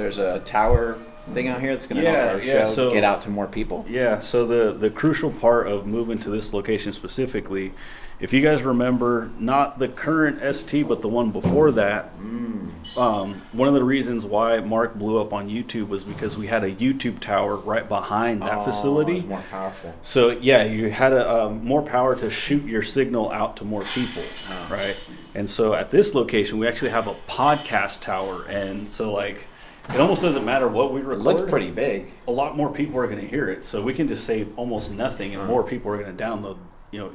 there's a tower thing out here that's going to help our show get out to more people. Yeah, so the crucial part of moving to this location specifically, if you guys remember, not the current ST, but the one before that, one of the reasons why Mark blew up on YouTube was because we had a YouTube tower right behind that facility. It was more powerful. So, yeah, you had more power to shoot your signal out to more people, right? And so at this location, we actually have a podcast tower, and so, like, it almost doesn't matter what we record. It looks pretty big. A lot more people are going to hear it, so we can just say almost nothing, and more people are going to download,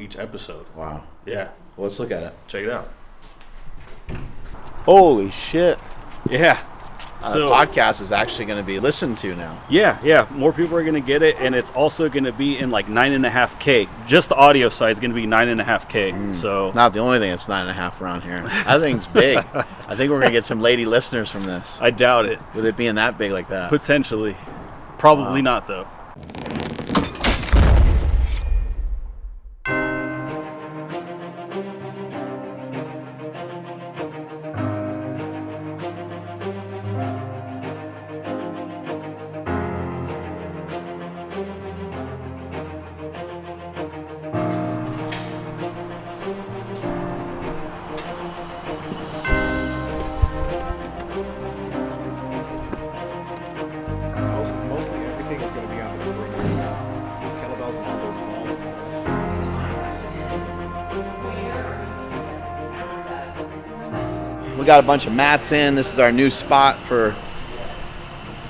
each episode. Wow. Yeah. Well, let's look at it. Check it out. Holy shit. Yeah. So the podcast is actually going to be listened to now. Yeah. More people are going to get it, and it's also going to be in like 9.5K. Just the audio side is going to be 9.5K. So not the only thing that's 9.5 around here. I think it's big. I think we're going to get some lady listeners from this. I doubt it. With it being that big like that. Potentially. Probably not, though. Mostly everything is going to be on the perimeters. Kettlebells and all those walls. We got a bunch of mats in. This is our new spot for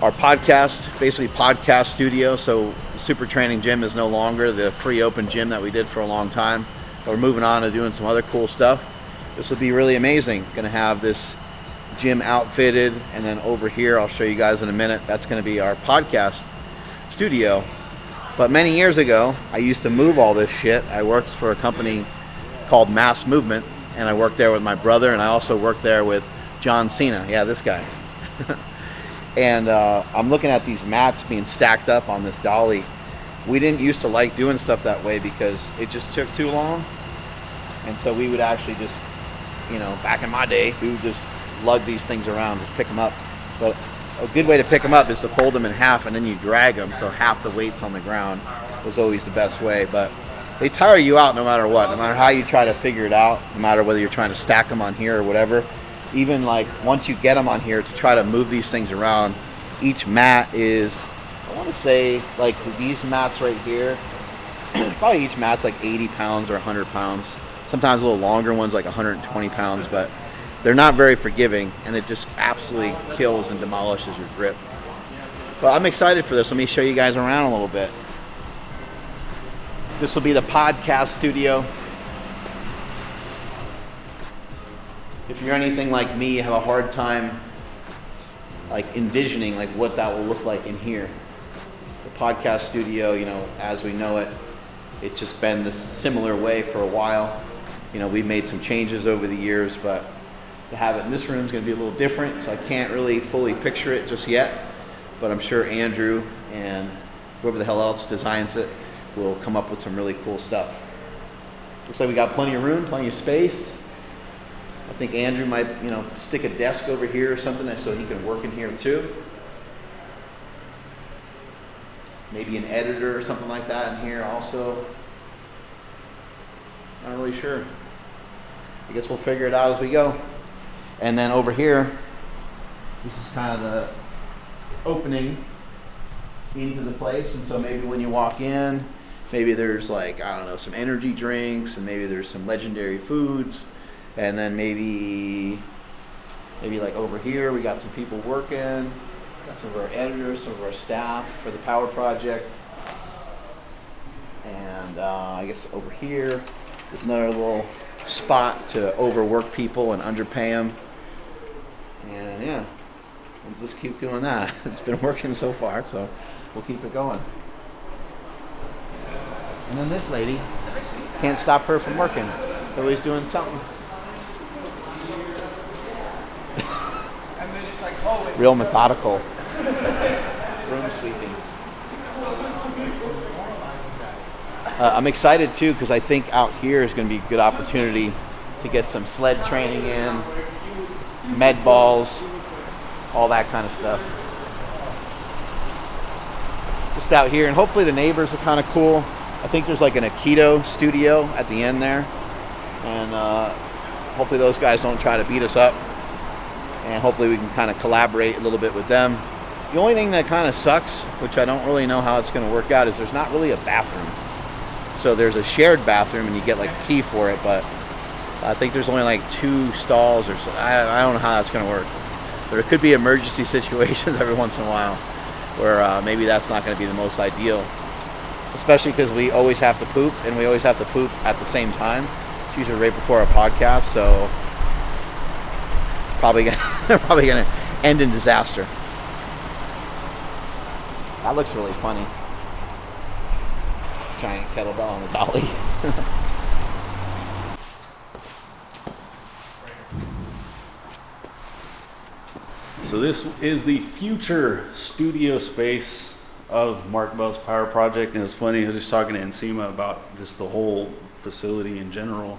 our podcast, basically podcast studio. So Super Training Gym is no longer the free open gym that we did for a long time. We're moving on to doing some other cool stuff. This will be really amazing. Going to have this gym outfitted, and then over here I'll show you guys in a minute, that's going to be our podcast studio. But many years ago I used to move all this shit. I worked for a company called Mass Movement, and I worked there with my brother, and I also worked there with Nsima. Yeah, this guy. And I'm looking at these mats being stacked up on this dolly. We didn't used to like doing stuff that way because it just took too long, and so we would actually just, back in my day, we would just lug these things around, just pick them up. But a good way to pick them up is to fold them in half, and then you drag them so half the weight's on the ground. Was always the best way. But they tire you out no matter what, no matter how you try to figure it out, no matter whether you're trying to stack them on here or whatever. Even like once you get them on here, to try to move these things around, each mat is, I want to say, like these mats right here, probably each mat's like 80 pounds or 100 pounds. Sometimes a little longer ones like 120 pounds, but they're not very forgiving, and it just absolutely kills and demolishes your grip. But I'm excited for this. Let me show you guys around a little bit. This will be the podcast studio. If you're anything like me, you have a hard time like envisioning like what that will look like in here. The podcast studio, as we know it, it's just been this similar way for a while. We've made some changes over the years, but to have it in this room is going to be a little different, so I can't really fully picture it just yet, but I'm sure Andrew and whoever the hell else designs it will come up with some really cool stuff. Looks like we got plenty of room, plenty of space. I think Andrew might, stick a desk over here or something so he can work in here too. Maybe an editor or something like that in here also. Not really sure. I guess we'll figure it out as we go. And then over here, this is kind of the opening into the place. And so maybe when you walk in, maybe there's some energy drinks, and maybe there's some legendary foods. And then maybe like over here, we got some people working. Got some of our editors, some of our staff for the Power Project. And I guess over here, there's another little spot to overwork people and underpay them. And yeah, we'll just keep doing that. It's been working so far, so we'll keep it going. And then this lady, can't stop her from working. She's always doing something. Real methodical. Room sweeping. I'm excited too because I think out here is going to be a good opportunity to get some sled training in, med balls, all that kind of stuff. just out here, and hopefully the neighbors are kind of cool. I think there's like an Aikido studio at the end there, and hopefully those guys don't try to beat us up, and hopefully we can kind of collaborate a little bit with them. The only thing that kind of sucks, which I don't really know how it's going to work out, is there's not really a bathroom. So there's a shared bathroom and you get like a key for it, but I think there's only like 2 stalls or so. I don't know how that's going to work. There could be emergency situations every once in a while where maybe that's not going to be the most ideal, especially because we always have to poop, and we always have to poop at the same time. It's usually right before our podcast, so it's probably gonna end in disaster. That looks really funny. Giant kettlebell on the dolly. So this is the future studio space of Mark Bell's Power Project, and it's funny, I was just talking to Nsima about just the whole facility in general.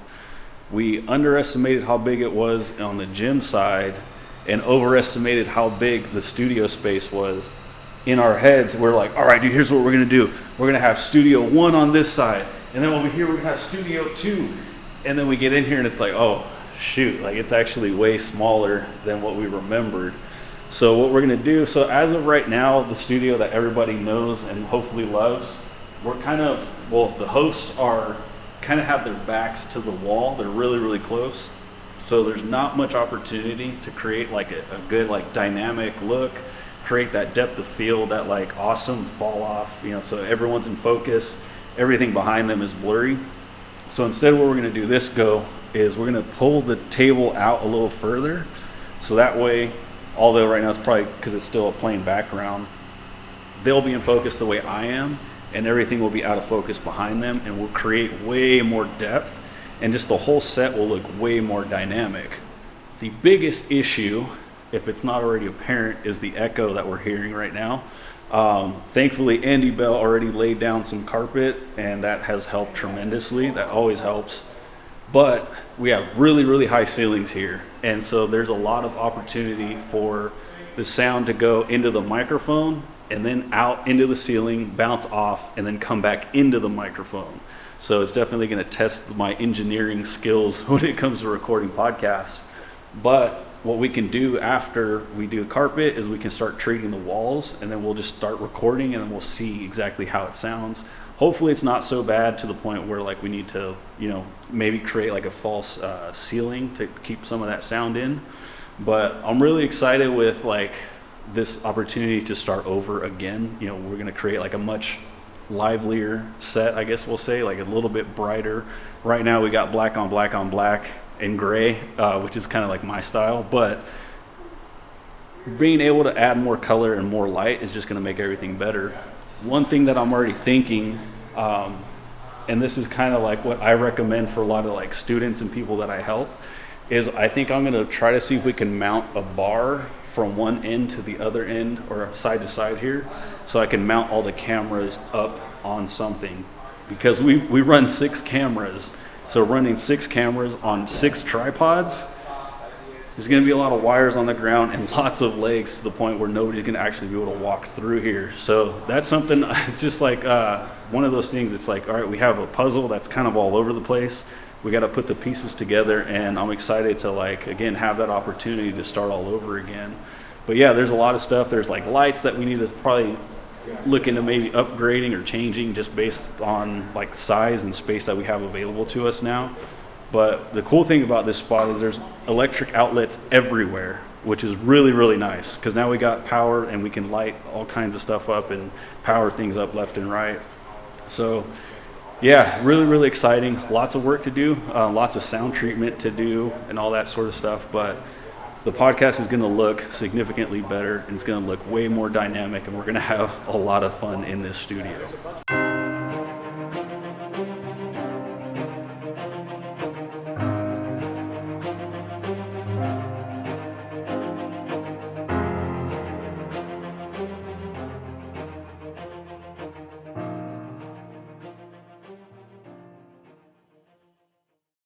We underestimated how big it was on the gym side and overestimated how big the studio space was. In our heads, we're like, all right, dude, here's what we're gonna do. We're gonna have studio 1 on this side, and then over here we're gonna have studio 2. And then we get in here and it's like, oh, shoot, like it's actually way smaller than what we remembered. So what we're gonna do, so as of right now, the studio that everybody knows and hopefully loves, we're kind of, well, the hosts are kind of have their backs to the wall. They're really, really close. So there's not much opportunity to create like a good like dynamic look, create that depth of field, that like awesome fall off, you know, so everyone's in focus, everything behind them is blurry. So instead what we're gonna do this go is we're gonna pull the table out a little further. So that way, although right now it's probably because it's still a plain background, they'll be in focus the way I am, and everything will be out of focus behind them, and we'll create way more depth, and just the whole set will look way more dynamic. The biggest issue, if it's not already apparent, is the echo that we're hearing right now. Thankfully, Andy Bell already laid down some carpet, and that has helped tremendously. That always helps. But we have really, really high ceilings here, and so there's a lot of opportunity for the sound to go into the microphone and then out into the ceiling, bounce off, and then come back into the microphone. So it's definitely going to test my engineering skills when it comes to recording podcasts. But what we can do after we do carpet is we can start treating the walls, and then we'll just start recording, and then we'll see exactly how it sounds. Hopefully it's not so bad to the point where like we need to, you know, maybe create like a false ceiling to keep some of that sound in. But I'm really excited with like this opportunity to start over again. You know, we're going to create like a much livelier set, I guess we'll say, like a little bit brighter. Right now we got black on black on black and gray, which is kind of like my style, but being able to add more color and more light is just going to make everything better. One thing that I'm already thinking, and this is kind of like what I recommend for a lot of like students and people that I help, is I think I'm going to try to see if we can mount a bar from one end to the other end, or side to side here, so I can mount all the cameras up on something, because we run 6 cameras. So running 6 cameras on 6 tripods, there's going to be a lot of wires on the ground and lots of legs to the point where nobody's going to actually be able to walk through here. So that's something, it's just like one of those things. It's like, all right, we have a puzzle that's kind of all over the place. We got to put the pieces together, and I'm excited to like, again, have that opportunity to start all over again. But yeah, there's a lot of stuff. There's like lights that we need to probably look into maybe upgrading or changing just based on like size and space that we have available to us now. But the cool thing about this spot is there's electric outlets everywhere, which is really, really nice, because now we got power and we can light all kinds of stuff up and power things up left and right. So yeah, really, really exciting. Lots of work to do, lots of sound treatment to do and all that sort of stuff. But the podcast is going to look significantly better, and it's going to look way more dynamic, and we're going to have a lot of fun in this studio.